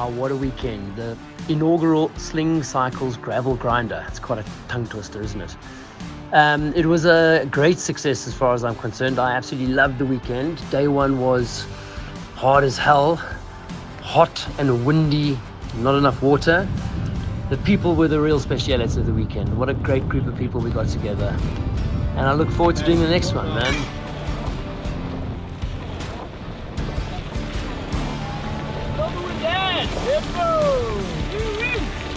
Wow, what a weekend. The inaugural Sling Cycles gravel grinder. It's quite a tongue twister, isn't it? It was a great success as far as I'm concerned. I absolutely loved the weekend. Day one was hard as hell, hot and windy, not enough water. The people were the real speciality of the weekend. What a great group of people we got together. And I look forward to doing the next one, man.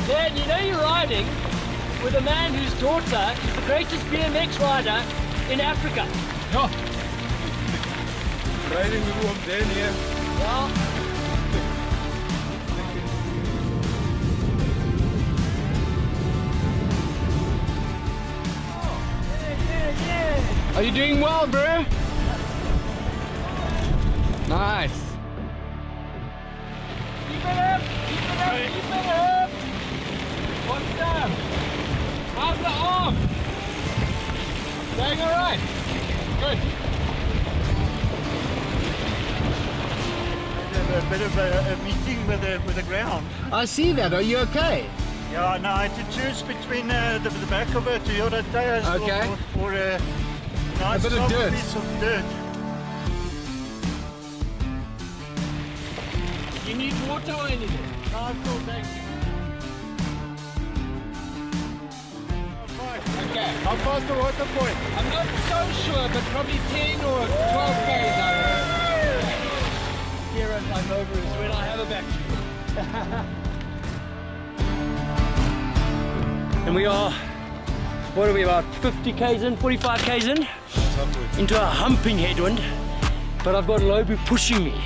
Dad, you know you're riding with a man whose daughter is the greatest BMX rider in Africa. Ja. Riding with one Dan here. Well, Are you doing well, bro? Nice. keep it up, keep it up, keep it up. What's up? How's the arm? Going all right? Good. A bit of a meeting with the ground. I see that. Are you okay? Yeah, no, I had to choose between the back of a Toyota tires Okay. or a nice bit of soft dirt. piece of dirt. You need water or anything? No, I'm cool, thanks. Okay. How far's the water point? I'm not so sure, but probably 10 or 12 k's I reckon. Here as I'm over is when I have a battery. And we are, what are we, about 50 k's in, 45 k's in? Into a humping headwind. But I've got Lobu pushing me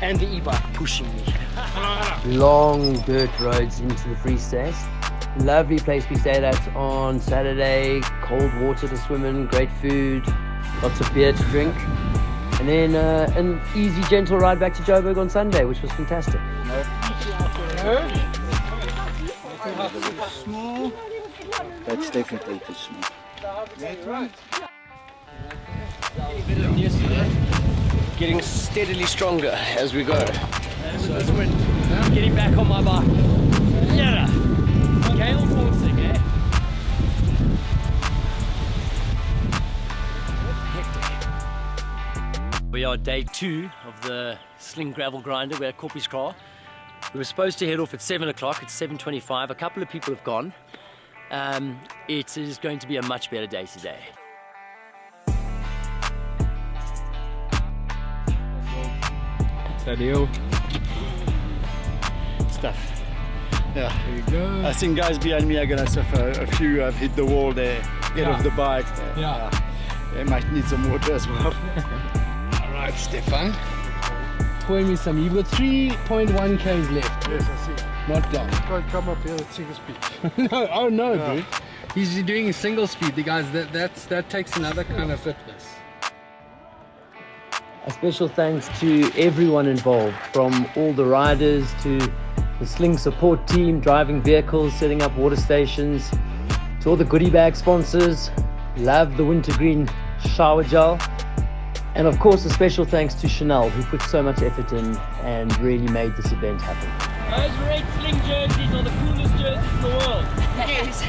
and the e-bike pushing me. Long dirt roads into the Free State. Lovely place we stayed at on Saturday. Cold water to swim in, great food, lots of beer to drink. And then an easy, gentle ride back to Joburg on Sunday, which was fantastic. Small. That's definitely too small. Getting steadily stronger as we go. So it's when I'm getting back on my bike. Yeah. Gale forcing, eh? Hectic. We are day 2 of the Sling gravel grinder. We're at Kopjeskraal. We were supposed to head off at 7 o'clock. It's 7:25. A couple of people have gone. It is going to be a much better day today. Radio. Stuff. Yeah. There you go. I think guys behind me are gonna suffer. A few have hit the wall there, get off the bike. Yeah. They might need some water as well. Alright, Stefan. Pour me some. You've got 3.1 k's left. Yes, I see. Not long. Can't come up here at single speed. No, oh no, Yeah. dude. He's doing a single speed. The guys, that takes another kind of fitness. A special thanks to everyone involved, from all the riders to the Sling support team, driving vehicles, setting up water stations, to all the goodie bag sponsors. Love the wintergreen shower gel. And of course, a special thanks to Chanel, who put so much effort in and really made this event happen. Those red Sling jerseys are the coolest jerseys in the world. Yes.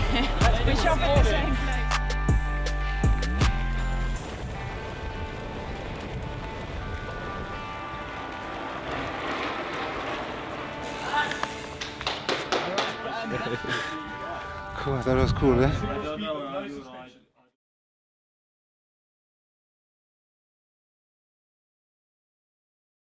We shop at the same place. Cool, that was cool, eh?